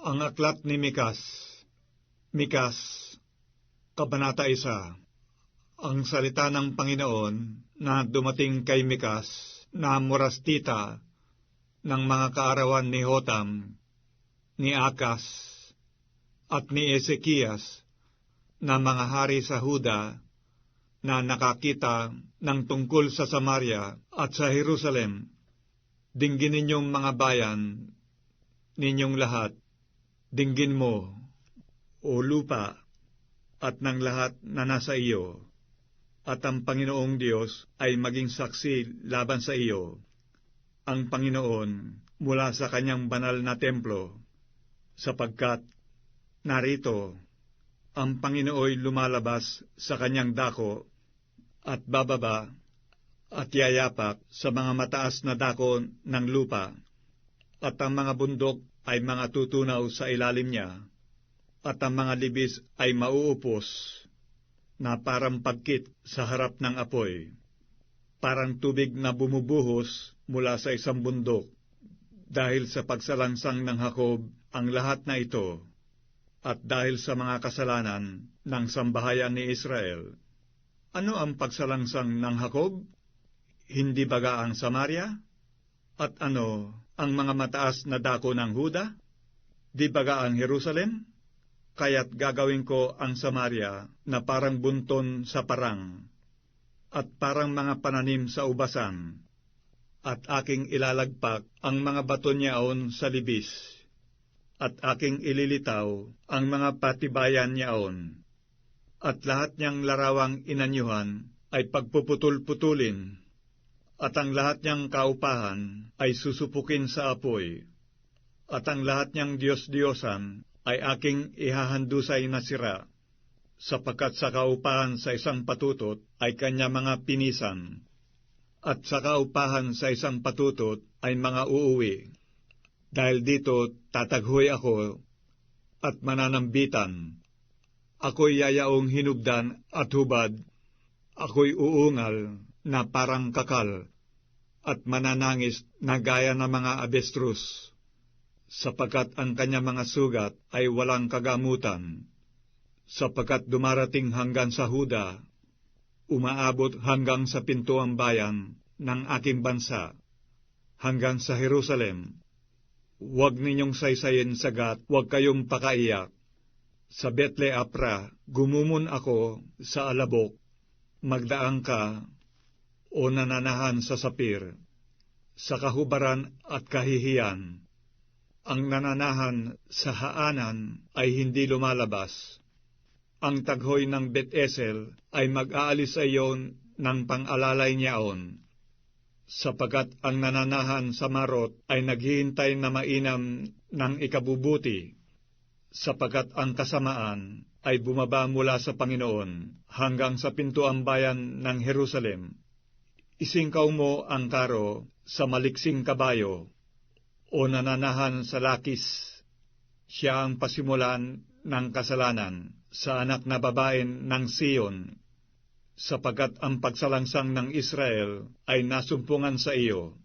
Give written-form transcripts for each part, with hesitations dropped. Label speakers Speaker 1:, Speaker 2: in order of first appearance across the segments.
Speaker 1: Ang aklat ni Mikas. Mikas, Kabanata 1. Ang salita ng Panginoon na dumating kay Mikas na morastita ng mga kaarawan ni Hotam, ni Akas, at ni Ezekias na mga hari sa Huda na nakakita ng tungkol sa Samaria at sa Jerusalem. Dinggin ninyong mga bayan, ninyong lahat, dinggin mo, o lupa, at ng lahat na nasa iyo, at ang Panginoong Diyos ay maging saksi laban sa iyo. Ang Panginoon mula sa kanyang banal na templo, sapagkat narito, ang Panginooy lumalabas sa kanyang dako at bababa at yayapak sa mga mataas na dako ng lupa, at ang mga bundok ay mga tutunaw sa ilalim niya, at ang mga libis ay mauupos na parang pagkit sa harap ng apoy, parang tubig na bumubuhos mula sa isang bundok. Dahil sa pagsalangsang ng Jacob ang lahat na ito, at dahil sa mga kasalanan ng sambahayan ni Israel. Ano ang pagsalangsang ng Jacob? Hindi baga ang Samaria? At ano ang mga mataas na dako ng Huda? Di baga ang Jerusalem? Kaya't gagawin ko ang Samaria na parang bunton sa parang, at parang mga pananim sa ubasan, at aking ilalagpak ang mga bato niyaon sa libis, at aking ililitaw ang mga patibayan niyaon, at lahat niyang larawang inanyuhan ay pagpuputol-putulin, at ang lahat niyang kaupahan ay susupukin sa apoy, at ang lahat niyang Diyos-Diyosan ay aking ihahandusay na sira, sapagkat sa kaupahan sa isang patutot ay kanya mga pinisan, at sa kaupahan sa isang patutot ay mga uuwi. Dahil dito tataghoy ako at mananambitan. Ako'y yayaong hinugdan at hubad. Ako'y uungal na parang kakal at mananangis na gaya ng mga abestrus, sapagkat ang kanya mga sugat ay walang kagamutan, sapagkat dumarating hanggang sa Huda, umaabot hanggang sa pintuang bayan ng aking bansa, hanggang sa Jerusalem. Huwag ninyong saysayin sa Gat, huwag kayong pakaiyak. Sa Betle-Apra, gumumon ako sa alabok, magdaang ka, o nananahan sa Sapir, sa kahubaran at kahihiyan. Ang nananahan sa haanan ay hindi lumalabas. Ang taghoy ng Bet-Esel ay mag-aalis sa iyon ng pang-alalay niyaon, sapagkat ang nananahan sa Marot ay naghihintay na mainam ng ikabubuti, sapagkat ang kasamaan ay bumaba mula sa Panginoon hanggang sa pintuang bayan ng Jerusalem. Isingkaw mo ang karo sa maliksing kabayo, o nananahan sa Lakis. Siya ang pasimulan ng kasalanan sa anak na babaen ng Sion, sapagkat ang pagsalangsang ng Israel ay nasumpungan sa iyo.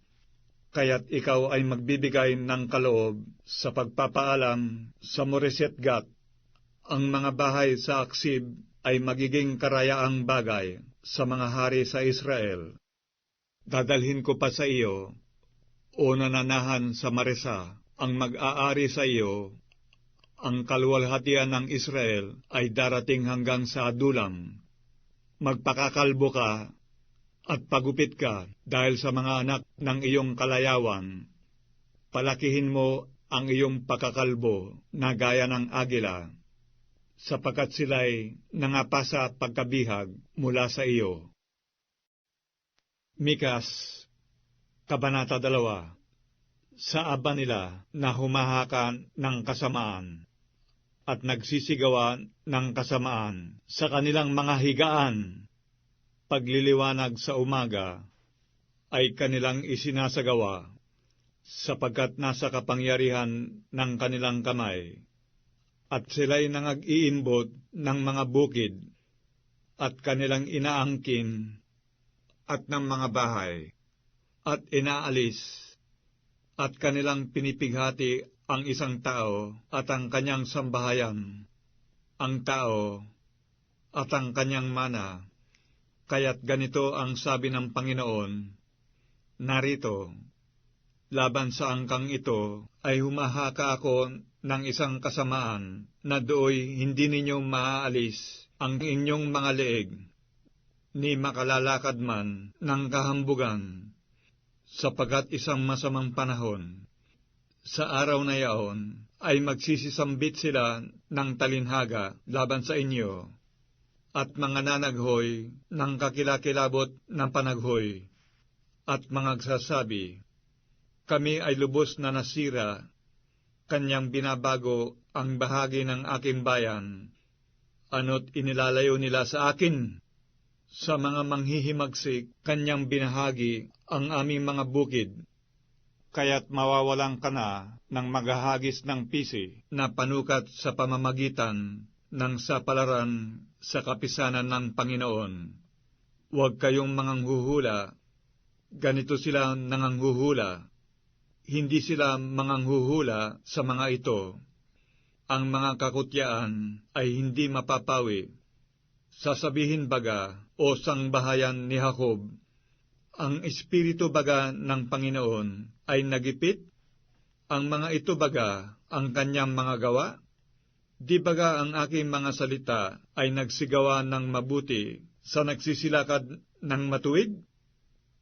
Speaker 1: Kaya't ikaw ay magbibigay ng kaloob sa pagpapaalam sa Moreset Gat. Ang mga bahay sa Aksib ay magiging karayaang bagay sa mga hari sa Israel. Dadalhin ko pa sa iyo, o nananahan sa Maresa, ang mag-aari sa iyo. Ang kaluwalhatian ng Israel ay darating hanggang sa Adulam. Magpakakalbo ka at pagupit ka dahil sa mga anak ng iyong kalayawan. Palakihin mo ang iyong pakakalbo na gaya ng agila, sapagkat sila'y nangapasa pagkabihag mula sa iyo. Mikas, Kabanata 2. Sa aba nila na humahakan ng kasamaan at nagsisigawa ng kasamaan sa kanilang mga higaan, pagliliwanag sa umaga ay kanilang isinasagawa, sapagkat nasa kapangyarihan ng kanilang kamay, at sila'y nangag-iimbot ng mga bukid, at kanilang inaangkin, at ng mga bahay, at inaalis, at kanilang pinipighati ang isang tao at ang kanyang sambahayan, ang tao at ang kanyang mana. Kaya't ganito ang sabi ng Panginoon, narito, laban sa angkang ito ay humahaka ako ng isang kasamaan na dooy hindi ninyo maaalis ang inyong mga leeg, ni makalalakad man ng kahambugan, sapagkat isang masamang panahon. Sa araw na yaon ay magsisisambit sila ng talinhaga laban sa inyo, at mga nanaghoy ng kakilakilabot ng panaghoy, at mga agsasabi, kami ay lubos na nasira, kanyang binabago ang bahagi ng aking bayan, ano't inilalayo nila sa akin. Sa mga manghihimagsik, kanyang binahagi ang aming mga bukid, kaya't mawawalan ka na ng maghahagis ng pisi na panukat sa pamamagitan ng sapalaran sa kapisanan ng Panginoon. Huwag kayong manganghuhula, ganito sila nanganghuhula. Hindi sila manganghuhula sa mga ito. Ang mga kakutyaan ay hindi mapapawi. Sasabihin baga, o sangbahayan ni Jacob, ang espiritu baga ng Panginoon ay nagipit? Ang mga ito baga ang kanyang mga gawa? Di baga ang aking mga salita ay nagsigawa ng mabuti sa nagsisilakad ng matuwid?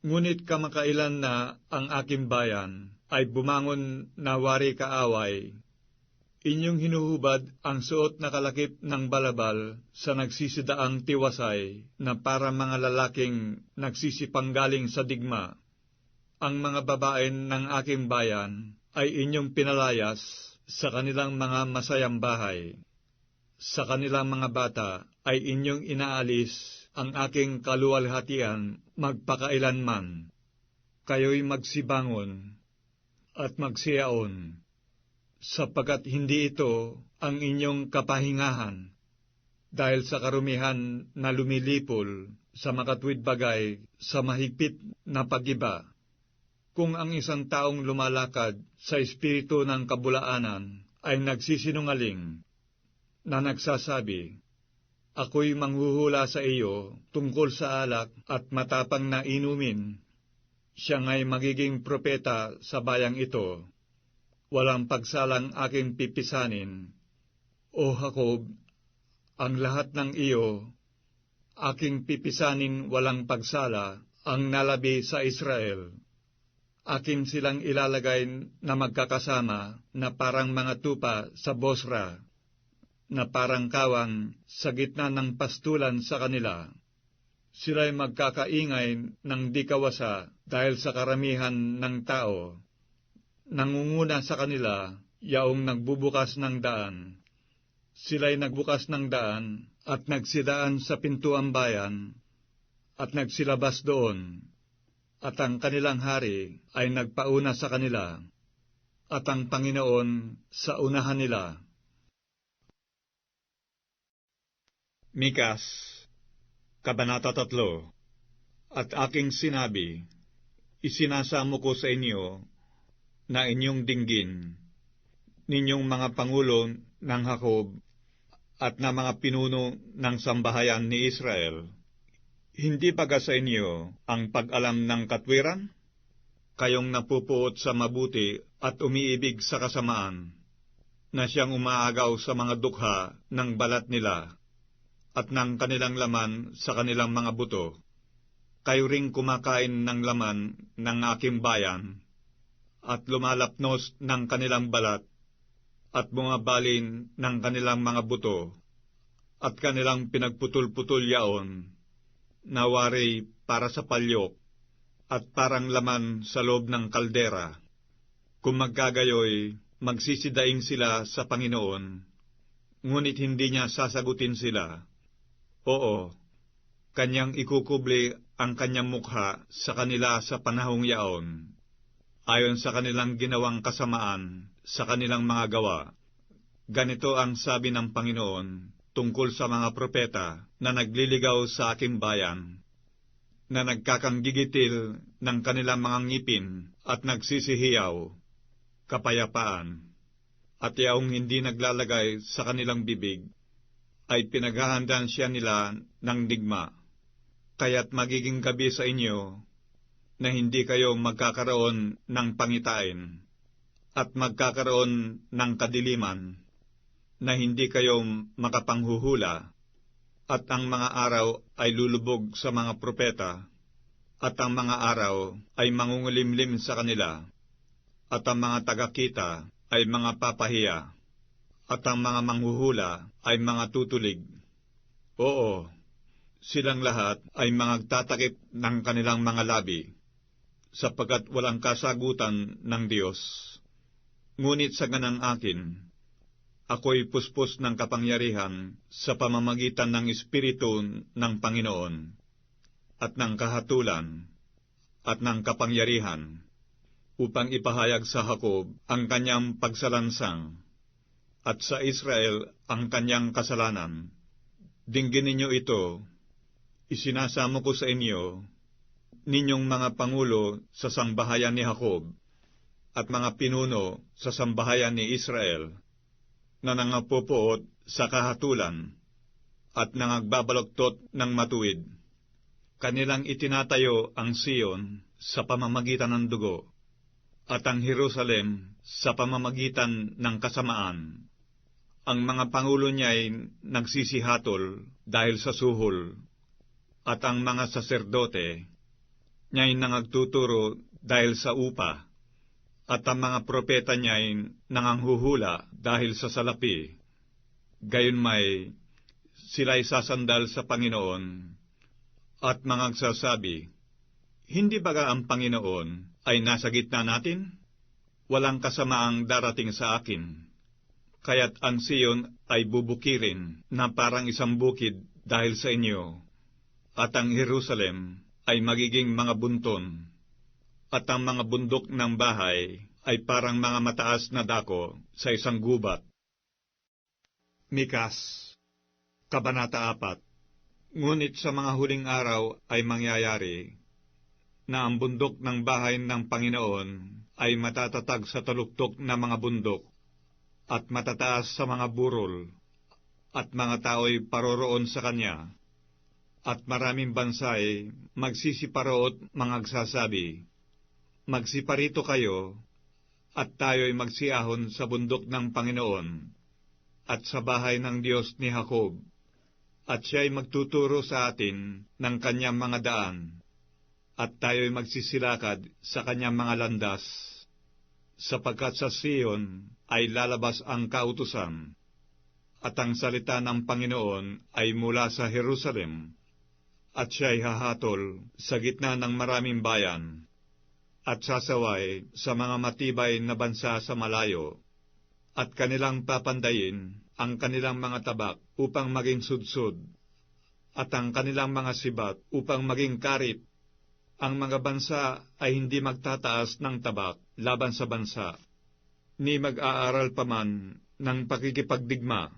Speaker 1: Ngunit kamakailan na ang aking bayan ay bumangon na wari kaaway. Inyong hinuhubad ang suot na kalakip ng balabal sa nagsisidaang tiwasay na para mga lalaking nagsisipanggaling sa digma. Ang mga babae ng aking bayan ay inyong pinalayas sa kanilang mga masayang bahay. Sa kanilang mga bata ay inyong inaalis ang aking kaluwalhatian magpakailanman. Kayo'y magsibangon at magsiyaon, sapagkat hindi ito ang inyong kapahingahan, dahil sa karumihan na lumilipol sa makatwid bagay sa mahigpit na pag-iba. Kung ang isang taong lumalakad sa espiritu ng kabulaanan ay nagsisinungaling, na nagsasabi, ako'y manghuhula sa iyo tungkol sa alak at matapang na inumin, siya nga'y magiging propeta sa bayang ito. Walang pagsalang aking pipisanin. O Jacob, ang lahat ng iyo, aking pipisanin walang pagsala ang nalabi sa Israel. Akin silang ilalagay na magkakasama na parang mga tupa sa Bosra, na parang kawang sa gitna ng pastulan sa kanila. Sila'y magkakaingay ng di kawasa dahil sa karamihan ng tao. Nangunguna sa kanila, yaong nagbubukas ng daan. Sila'y nagbukas ng daan at nagsidaan sa pintuang bayan at nagsilabas doon. At ang kanilang hari ay nagpauna sa kanila, at ang Panginoon sa unahan nila. Mikas, Kabanata 3. At aking sinabi, isinasamo ko sa inyo na inyong dinggin, ninyong mga pangulo ng Jacob at na mga pinuno ng sambahayan ni Israel. Hindi baga sa inyo ang pag-alam ng katwiran? Kayong napupuot sa mabuti at umiibig sa kasamaan, na siyang umaagaw sa mga dukha ng balat nila, at ng kanilang laman sa kanilang mga buto. Kayo ring kumakain ng laman ng aking bayan, at lumalapnos ng kanilang balat, at bumabalin ng kanilang mga buto, at kanilang pinagputol-putol yaon, nawari para sa palyok, at parang laman sa loob ng kaldera. Kung magkagayoy, magsisidaing sila sa Panginoon, ngunit hindi niya sasagutin sila. Oo, kanyang ikukubli ang kanyang mukha sa kanila sa panahong yaon, ayon sa kanilang ginawang kasamaan sa kanilang mga gawa. Ganito ang sabi ng Panginoon tungkol sa mga propeta na nagliligaw sa aking bayan, na nagkakanggigitil ng kanilang mga ngipin at nagsisihiyaw, kapayapaan. at yaong hindi naglalagay sa kanilang bibig, ay pinaghahandaan siya nila ng digma. Kaya't magiging gabi sa inyo na hindi kayo magkakaroon ng pangitain at magkakaroon ng kadiliman, na hindi kayo makapanghuhula, at ang mga araw ay lulubog sa mga propeta, at ang mga araw ay mangungulimlim sa kanila, at ang mga tagakita ay mga papahiya, at ang mga manghuhula ay mga tutulig. Oo, silang lahat ay magtatakip ng kanilang mga labi, sapagkat walang kasagutan ng Diyos. Ngunit sa ganang akin, ako'y puspos ng kapangyarihan sa pamamagitan ng Espiritu ng Panginoon, at ng kahatulan, at ng kapangyarihan, upang ipahayag sa Jacob ang kanyang pagsalansang, at sa Israel ang kanyang kasalanan. Dinggin ninyo ito, isinasamo ko sa inyo, ninyong mga pangulo sa sambahayan ni Jacob, at mga pinuno sa sambahayan ni Israel, na nangapupuot sa kahatulan, at nangagbabaloktot ng matuwid. Kanilang itinatayo ang Sion sa pamamagitan ng dugo, at ang Jerusalem sa pamamagitan ng kasamaan. Ang mga pangulo niya'y nagsisihatol dahil sa suhol, at ang mga saserdote niya'y nangagtuturo dahil sa upa, at ang mga propeta niya'y nanganghuhula dahil sa salapi. Gayunmay, sila'y sasandal sa Panginoon, at mangagsasabi, hindi baga ang Panginoon ay nasa gitna natin? Walang kasamaang darating sa akin. Kaya't ang Sion ay bubukirin na parang isang bukid dahil sa inyo, at ang Jerusalem ay magiging mga bunton, at ang mga bundok ng bahay ay parang mga mataas na dako sa isang gubat. Mikas, Kabanata 4. Ngunit sa mga huling araw ay mangyayari na ang bundok ng bahay ng Panginoon ay matatatag sa taluktok na mga bundok, at matataas sa mga burol, at mga tao'y paroroon sa kanya, at maraming bansay magsisiparoot mangagsasabi, magsiparito kayo, at tayo'y magsiahon sa bundok ng Panginoon, at sa bahay ng Diyos ni Jacob, at siya'y magtuturo sa atin ng kanyang mga daan, at tayo'y magsisilakad sa kanyang mga landas, sapagkat sa Sion ay lalabas ang kautusan, at ang salita ng Panginoon ay mula sa Jerusalem, at siya'y hahatol sa gitna ng maraming bayan, at sasaway sa mga matibay na bansa sa malayo, at kanilang papandayin ang kanilang mga tabak upang maging sudsud, at ang kanilang mga sibat upang maging karit. Ang mga bansa ay hindi magtataas ng tabak laban sa bansa, ni mag-aaral pa man ng pakikipagdigma,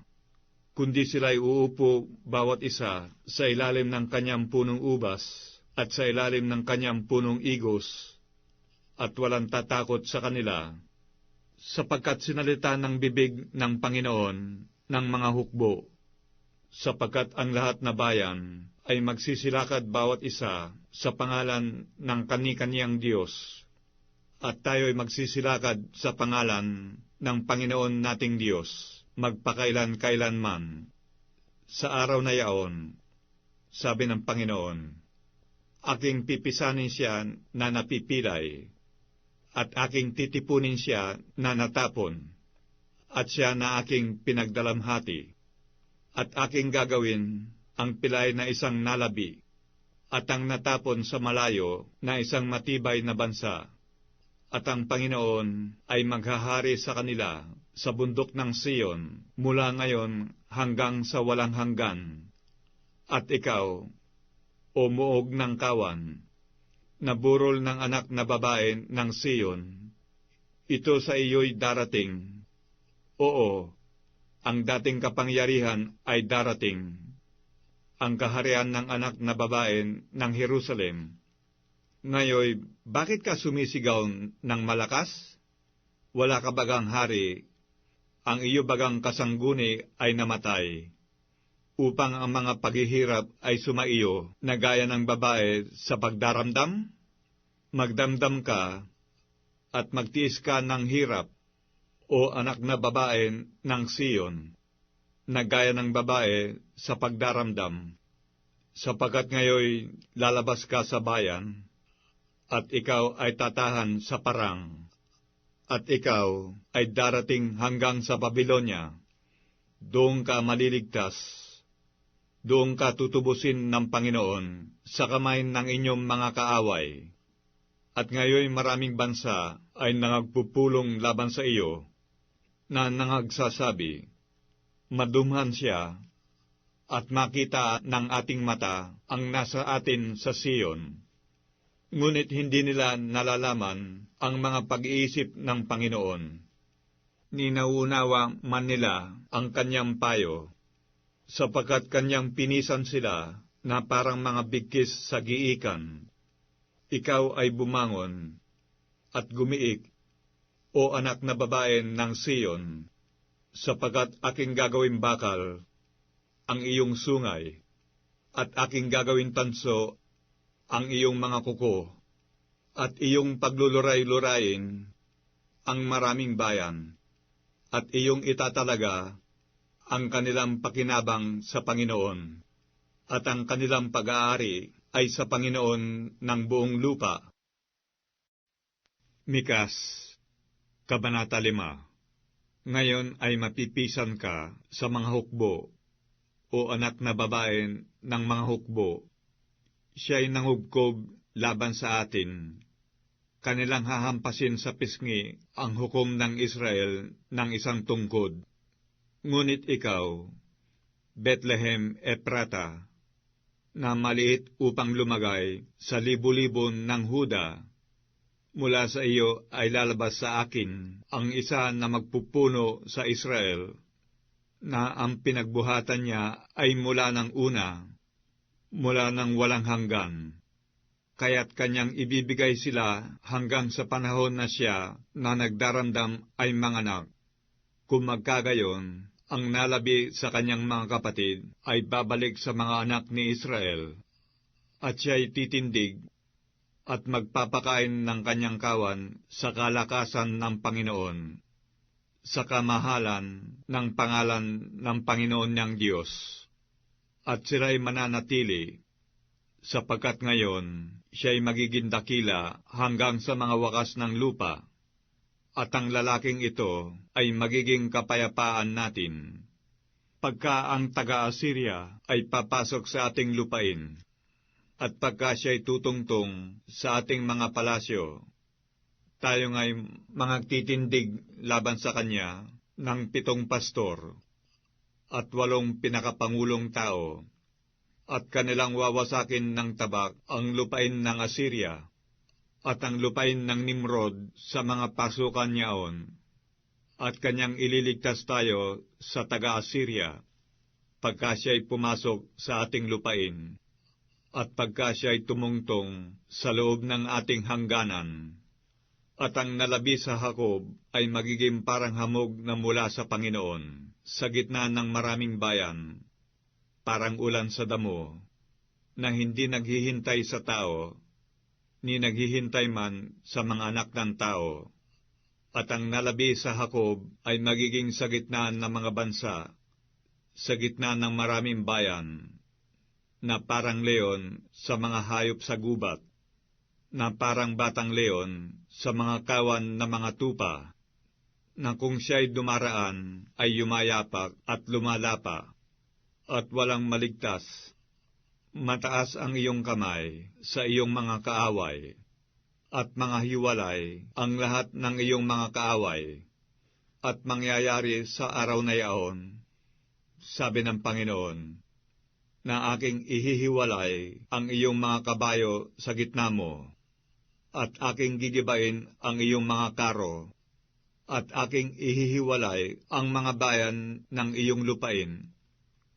Speaker 1: kundi sila'y uupo bawat isa sa ilalim ng kanyang punong ubas at sa ilalim ng kanyang punong igos, at walang tatakot sa kanila, sapagkat sinalita ng bibig ng Panginoon ng mga hukbo, sapagkat ang lahat na bayan ay magsisilakad bawat isa sa pangalan ng kani-kaniyang Diyos, at tayo'y magsisilakad sa pangalan ng Panginoon nating Diyos, magpakailan-kailanman. Sa araw na yaon, sabi ng Panginoon, aking pipisanin siya na napipilay, at aking titipunin siya na natapon, at siya na aking pinagdalamhati, at aking gagawin ang pilay na isang nalabi, at ang natapon sa malayo na isang matibay na bansa. At ang Panginoon ay maghahari sa kanila sa bundok ng Sion mula ngayon hanggang sa walang hanggan. At ikaw, o muog ng kawan, na burol ng anak na babae ng Sion, ito sa iyo'y darating. Oo, ang dating kapangyarihan ay darating, ang kaharian ng anak na babae ng Jerusalem. Ngayoy, bakit ka sumisigaw ng malakas? Wala ka bagang hari, ang iyo bagang kasangguni ay namatay, upang ang mga paghihirap ay sumaiyo na gaya ng babae sa pagdaramdam? Magdamdam ka at magtiis ka ng hirap, o anak na babae ng Siyon, na gaya ng babae sa pagdaramdam, sapagkat ngayoy lalabas ka sa bayan, at ikaw ay tatahan sa parang, at ikaw ay darating hanggang sa Babilonya. Doon ka maliligtas, doon ka tutubusin ng Panginoon sa kamay ng inyong mga kaaway. At ngayon maraming bansa ay nangagpupulong laban sa iyo, na nangagsasabi, madumhan siya, at makita ng ating mata ang nasa atin sa Siyon. Ngunit hindi nila nalalaman ang mga pag-iisip ng Panginoon. Ninauunawa man nila ang kanyang payo, sapagkat kanyang pinisan sila na parang mga bigkis sa giikan. Ikaw ay bumangon at gumiik, o anak na babae ng Siyon, sapagkat aking gagawin bakal ang iyong sungay, at aking gagawin tanso ang iyong mga kuko, at iyong pagluluray-lurayin ang maraming bayan, at iyong itatalaga ang kanilang pakinabang sa Panginoon, at ang kanilang pag-aari ay sa Panginoon ng buong lupa. Mikas, Kabanata 5. Ngayon ay mapipisan ka sa mga hukbo, o anak na babae ng mga hukbo. Siya'y nangugkob laban sa atin. Kanilang hahampasin sa pisngi ang hukom ng Israel ng isang tungkod. Ngunit ikaw, Bethlehem Ephrata, na maliit upang lumagay sa libu-libo ng Huda, mula sa iyo ay lalabas sa akin ang isa na magpupuno sa Israel, na ang pinagbuhatan niya ay mula ng una, mula ng walang hanggan. Kaya't kanyang ibibigay sila hanggang sa panahon na siya na nagdaramdam ay manganak. Kung magkagayon, ang nalabi sa kanyang mga kapatid ay babalik sa mga anak ni Israel, at siya'y titindig at magpapakain ng kanyang kawan sa kalakasan ng Panginoon, sa kamahalan ng pangalan ng Panginoon niyang Diyos. At sila'y mananatili, sapagkat ngayon siya'y magiging dakila hanggang sa mga wakas ng lupa, at ang lalaking ito ay magiging kapayapaan natin. Pagka ang taga-Assyria ay papasok sa ating lupain, at pagka siya'y tutungtong sa ating mga palasyo, tayo nga'y magtitindig laban sa kanya ng 7 pastor at 8 pinakapangulong tao, at kanilang wawasakin ng tabak ang lupain ng Assyria, at ang lupain ng Nimrod sa mga pasukan niyaon, at kanyang ililigtas tayo sa taga-Assyria, pagka siya'y pumasok sa ating lupain, at pagka siya'y tumungtong sa loob ng ating hangganan. At ang nalabi sa Jacob ay magiging parang hamog na mula sa Panginoon, sa gitna ng maraming bayan, parang ulan sa damo, na hindi naghihintay sa tao, ni naghihintay man sa mga anak ng tao. At ang nalabi sa Jacob ay magiging sa gitna ng mga bansa, sa gitna ng maraming bayan, na parang leon sa mga hayop sa gubat, na parang batang leon sa mga kawan na mga tupa, na kung siya'y dumaraan ay yumayapak at lumalapa, at walang maligtas. Mataas ang iyong kamay sa iyong mga kaaway, at mga hiwalay ang lahat ng iyong mga kaaway, at mangyayari sa araw na yaon, sabi ng Panginoon, na aking ihihiwalay ang iyong mga kabayo sa gitna mo, at aking gigibain ang iyong mga karo, at aking ihihiwalay ang mga bayan ng iyong lupain,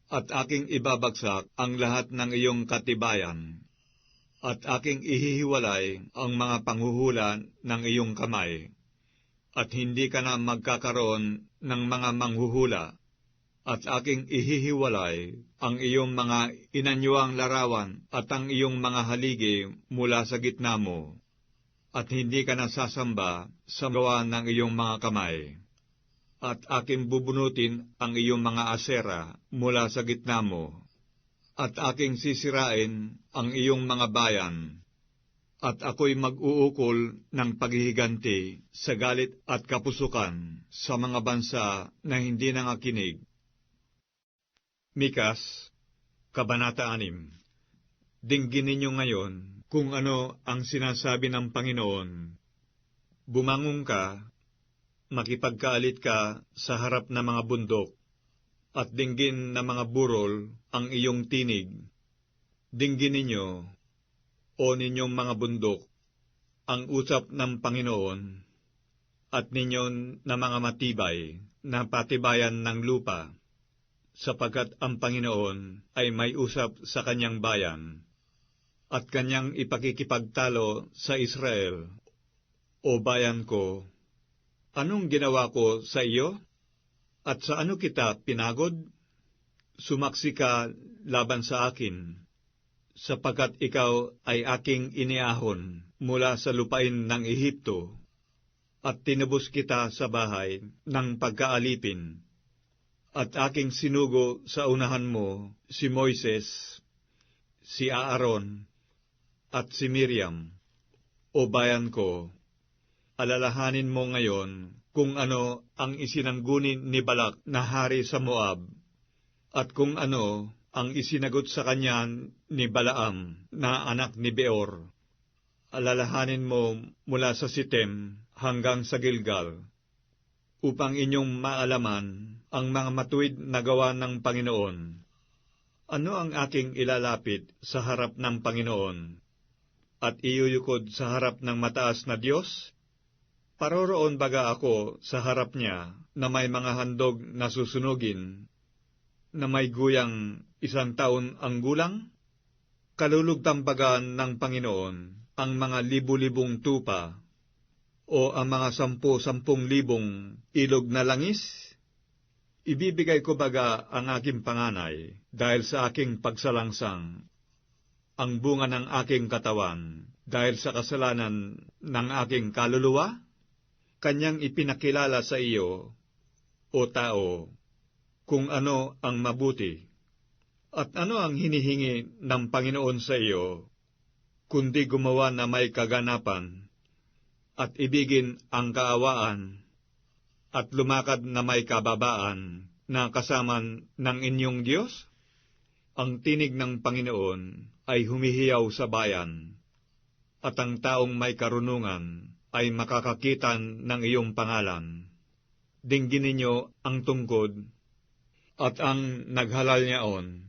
Speaker 1: at aking ibabagsak ang lahat ng iyong katibayan, at aking ihihiwalay ang mga panghuhula ng iyong kamay, at hindi ka na magkakaroon ng mga manghuhula, at aking ihihiwalay ang iyong mga inanyuang larawan at ang iyong mga haligi mula sa gitna mo, at hindi ka nasasamba sa gawa ng iyong mga kamay. At aking bubunutin ang iyong mga asera mula sa gitna mo, at aking sisirain ang iyong mga bayan, at ako'y mag-uukol ng paghihiganti sa galit at kapusukan sa mga bansa na hindi nangakinig. Mikas, Kabanata 6. Dinggin ninyo ngayon kung ano ang sinasabi ng Panginoon. Bumangon ka, makipagkaalit ka sa harap ng mga bundok, at dinggin na mga burol ang iyong tinig. Dinggin ninyo, o ninyong mga bundok, ang usap ng Panginoon, at ninyo na mga matibay na patibayan ng lupa, sapagkat ang Panginoon ay may usap sa kanyang bayan, at kanyang ipakikipagtalo sa Israel. O bayan ko, anong ginawa ko sa iyo? At sa ano kita pinagod? Sumaksi ka laban sa akin, sapagkat ikaw ay aking iniahon mula sa lupain ng Ehipto, at tinubos kita sa bahay ng pagkaalipin, at aking sinugo sa unahan mo si Moises, si Aaron, at si Miriam. O bayan ko, alalahanin mo ngayon kung ano ang isinanggunin ni Balak na hari sa Moab, at kung ano ang isinagot sa kanya ni Balaam na anak ni Beor. Alalahanin mo mula sa Sitem hanggang sa Gilgal, upang inyong maalaman ang mga matuwid na gawa ng Panginoon. Ano ang aking ilalapit sa harap ng Panginoon, at iyuyukod sa harap ng mataas na Diyos? Paroroon baga ako sa harap niya na may mga handog na susunugin, na may guyang 100 taon ang gulang? Kalulugtambagaan ng Panginoon ang mga libu-libong tupa, o ang mga 10,000 ilog na langis? Ibibigay ko baga ang aking panganay dahil sa aking pagsalangsang, ang bunga ng aking katawan dahil sa kasalanan ng aking kaluluwa? Kanyang ipinakilala sa iyo, o tao, kung ano ang mabuti. At ano ang hinihingi ng Panginoon sa iyo, kundi gumawa na may kaganapan, at ibigin ang kaawaan, at lumakad na may kababaan na kasama ng inyong Diyos? Ang tinig ng Panginoon ay humihiyaw sa bayan, at ang taong may karunungan ay makakakita ng iyong pangalan. Dinggin ninyo ang tungkod at ang naghalal niyaon.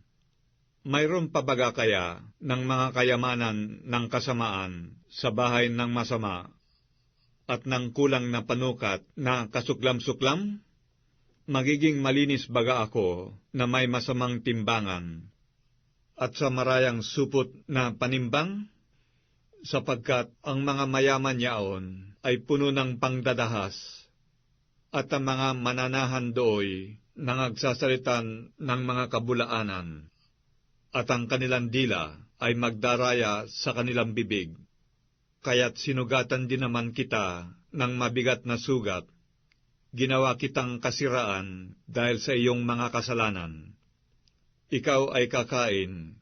Speaker 1: Mayroon pa baga kaya ng mga kayamanan ng kasamaan sa bahay ng masama, at ng kulang na panukat na kasuklam-suklam? Magiging malinis baga ako na may masamang timbangan, at sa marayang supot na panimbang? Sapagkat ang mga mayaman yaon ay puno ng pangdadahas, at ang mga mananahan dooy nangagsasalitan ng mga kabulaanan, at ang kanilang dila ay magdaraya sa kanilang bibig. Kaya't sinugatan din naman kita ng mabigat na sugat, ginawa kitang kasiraan dahil sa iyong mga kasalanan. Ikaw ay kakain,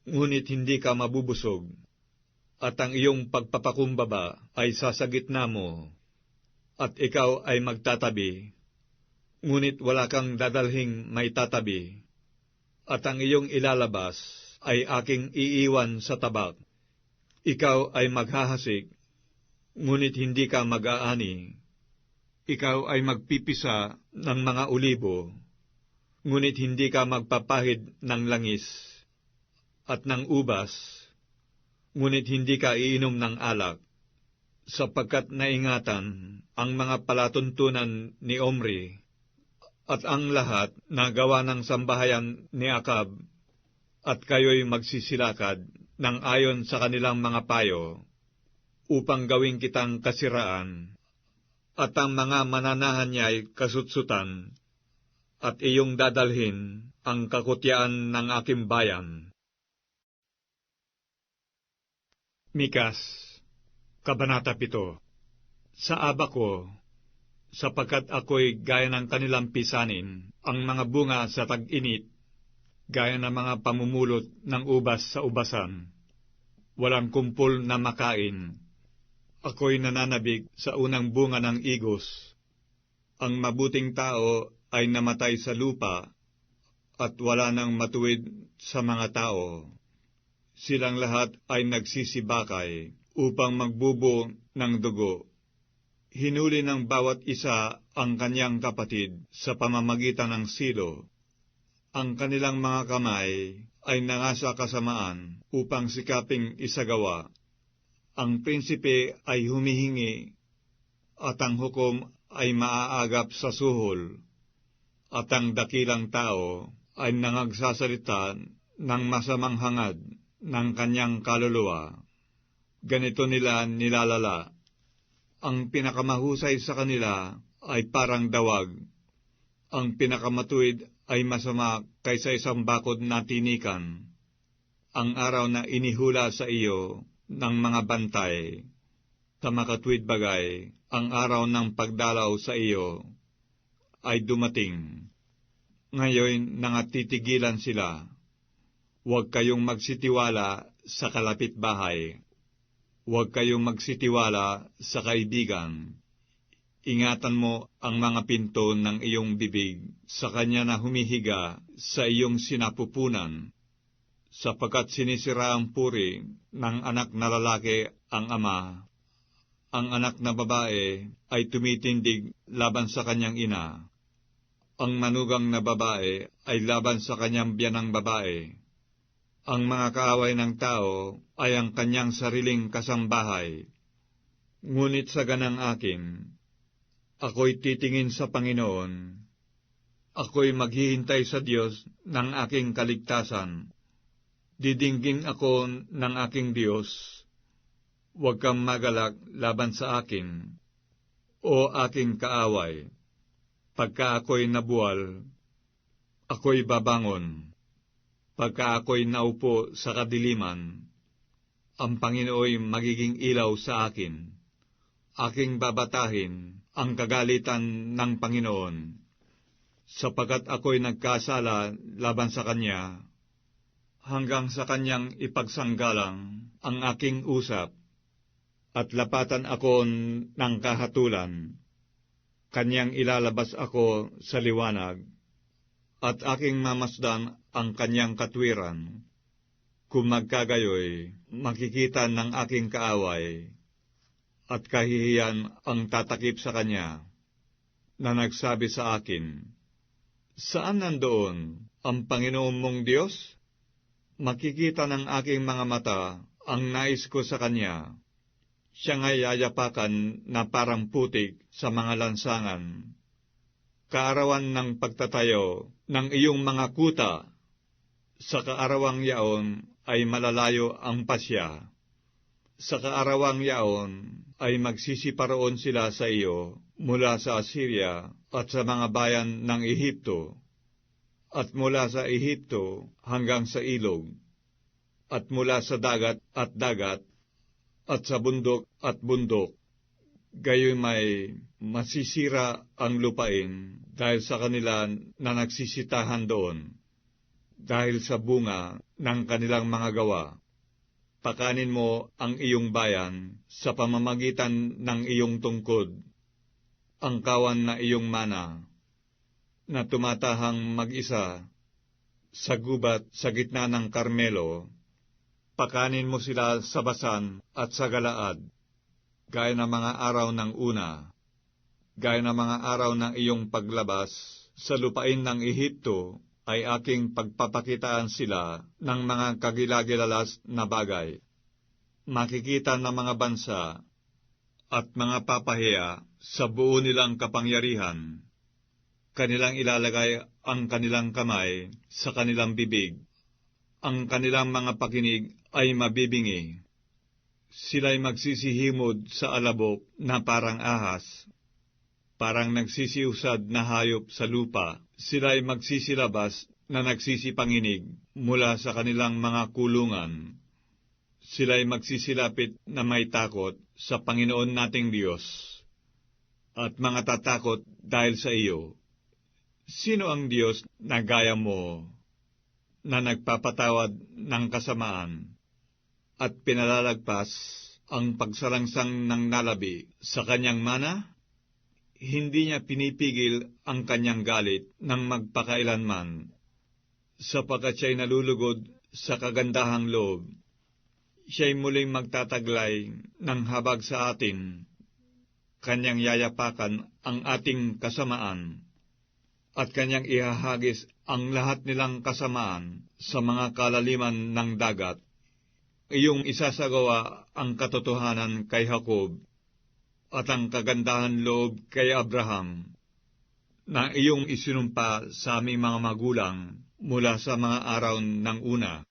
Speaker 1: ngunit hindi ka mabubusog, at ang iyong pagpapakumbaba ay sasagitna mo, at ikaw ay magtatabi, ngunit wala kang dadalhing may tatabi, at ang iyong ilalabas ay aking iiwan sa tabak. Ikaw ay maghahasik, ngunit hindi ka mag-aani. Ikaw ay magpipisa ng mga ulibo, ngunit hindi ka magpapahid ng langis, at ng ubas, ngunit hindi ka iinom ng alak, sapagkat naingatan ang mga palatuntunan ni Omri, at ang lahat na gawa ng sambahayan ni Akab, at kayo'y magsisilakad ng ayon sa kanilang mga payo, upang gawing kitang kasiraan, at ang mga mananahan niya'y kasutsutan, at iyong dadalhin ang kakutyaan ng aking bayan. Mikas, Kabanata 7. Sa aba ko, sapagkat ako'y gaya ng kanilang pisanin, ang mga bunga sa tag-init, gaya ng mga pamumulot ng ubas sa ubasan. Walang kumpol na makain. Ako'y nananabik sa unang bunga ng igos. Ang mabuting tao ay namatay sa lupa, at wala nang matuwid sa mga tao. Silang lahat ay nagsisibakay upang magbubo ng dugo. Hinuli ng bawat isa ang kanyang kapatid sa pamamagitan ng silo. Ang kanilang mga kamay ay nangasa kasamaan upang sikaping isagawa. Ang prinsipe ay humihingi, at ang hukom ay maaagap sa suhol, at ang dakilang tao ay nangagsasalita ng masamang hangad ng kanyang kaluluwa. Ganito nila nilalala. Ang pinakamahusay sa kanila ay parang dawag. Ang pinakamatuwid ay masama kaysa isang bakod na tinikan. Ang araw na inihula sa iyo ng mga bantay, sa makatuwid bagay, ang araw ng pagdalaw sa iyo ay dumating. Ngayon nangatitigilan sila. Huwag kayong magsitiwala sa kalapitbahay. Huwag kayong magsitiwala sa kaibigan. Ingatan mo ang mga pinto ng iyong bibig sa kanya na humihiga sa iyong sinapupunan, sapagkat sinisira ang puri ng anak na lalaki ang ama. Ang anak na babae ay tumitindig laban sa kanyang ina. Ang manugang na babae ay laban sa kanyang biyanang babae. Ang mga kaaway ng tao ay ang kanyang sariling kasambahay. Ngunit sa ganang akin, ako'y titingin sa Panginoon. Ako'y maghihintay sa Diyos ng aking kaligtasan. Didinggin ako ng aking Diyos. Huwag kang magalak laban sa akin, o aking kaaway. Pagka ako'y nabuwal, ako'y babangon. Pagka ako'y naupo sa kadiliman, ang Panginooy magiging ilaw sa akin. Aking babatahin ang kagalitan ng Panginoon, sapagkat ako'y nagkasala laban sa Kanya, hanggang sa Kanyang ipagsanggalang ang aking usap, at lapatan ako ng kahatulan. Kanyang ilalabas ako sa liwanag, at aking mamasdan ang kanyang katwiran. Kung magkagayoy, makikita ng aking kaaway, at kahihiyan ang tatakip sa kanya, na nagsabi sa akin, "Saan nandoon ang Panginoon mong Diyos?" Makikita ng aking mga mata ang nais ko sa kanya. Siya nga'y yayapakan na parang putik sa mga lansangan. Kaarawan ng pagtatayo ng iyong mga kuta, sa kaarawang yaon ay malalayo ang pasya. Sa kaarawang yaon ay magsisiparoon sila sa iyo mula sa Assyria at sa mga bayan ng Ehipto, at mula sa Ehipto hanggang sa ilog, at mula sa dagat, at sa bundok at bundok. Gayon may masisira ang lupain dahil sa kanila na nagsisitahan doon, dahil sa bunga ng kanilang mga gawa. Pakanin mo ang iyong bayan sa pamamagitan ng iyong tungkod, ang kawan na iyong mana, na tumatahang mag-isa sa gubat sa gitna ng Karmelo. Pakanin mo sila sa Basan at sa Galaad, gaya ng mga araw ng una, gaya ng mga araw ng iyong paglabas sa lupain ng Ehipto, ay aking pagpapakitaan sila ng mga kagilagilalas na bagay. Makikita ng mga bansa at mga papahiya sa buo nilang kapangyarihan. Kanilang ilalagay ang kanilang kamay sa kanilang bibig. Ang kanilang mga pakinig ay mabibingi. Sila'y magsisihimod sa alabok na parang ahas. parang nagsisiusad na hayop sa lupa. Sila'y magsisilabas na nagsisipanginig mula sa kanilang mga kulungan. Sila'y magsisilapit na may takot sa Panginoon nating Diyos, at mga tatakot dahil sa iyo. Sino ang Diyos na gaya mo, na nagpapatawad ng kasamaan, at pinalalagpas ang pagsalangsang ng nalabi sa kanyang mana? Hindi niya pinipigil ang kanyang galit ng magpakailanman, sapagkat siya'y nalulugod sa kagandahang loob. Siya'y muling magtataglay ng habag sa atin. Kanyang yayapakan ang ating kasamaan, at kanyang ihahagis ang lahat nilang kasamaan sa mga kalaliman ng dagat. Iyong isasagawa ang katotohanan kay Jacob, at ang kagandahan loob kay Abraham, na iyong isinumpa sa aming mga magulang mula sa mga araw ng una.